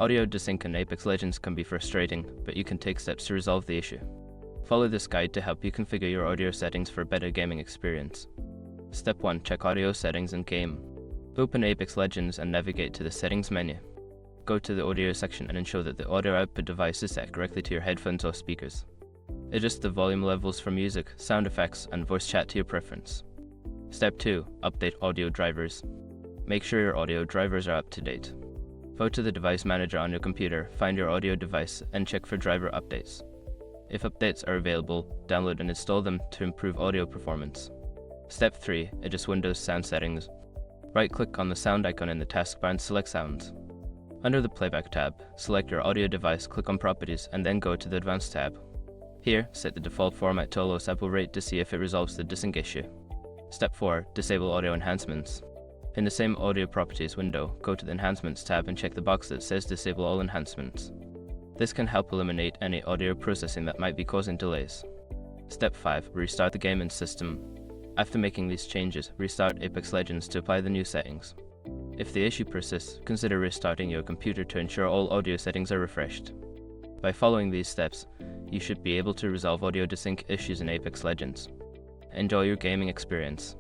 Audio desync in Apex Legends can be frustrating, but you can take steps to resolve the issue. Follow this guide to help you configure your audio settings for a better gaming experience. Step 1. Check audio settings in game. Open Apex Legends and navigate to the settings menu. Go to the audio section and ensure that the audio output device is set correctly to your headphones or speakers. Adjust the volume levels for music, sound effects, and voice chat to your preference. Step 2. Update audio drivers. Make sure your audio drivers are up to date. Go to the device manager on your computer, find your audio device, and check for driver updates. If updates are available, download and install them to improve audio performance. Step 3. Adjust Windows sound settings. Right-click on the sound icon in the taskbar and select Sounds. Under the Playback tab, select your audio device, click on Properties, and then go to the Advanced tab. Here, set the default format to a low sample rate to see if it resolves the desync issue. Step 4. Disable audio enhancements. In the same Audio Properties window, go to the Enhancements tab and check the box that says Disable all enhancements. This can help eliminate any audio processing that might be causing delays. Step 5. Restart the game and system. After making these changes, restart Apex Legends to apply the new settings. If the issue persists, consider restarting your computer to ensure all audio settings are refreshed. By following these steps, you should be able to resolve audio desync issues in Apex Legends. Enjoy your gaming experience.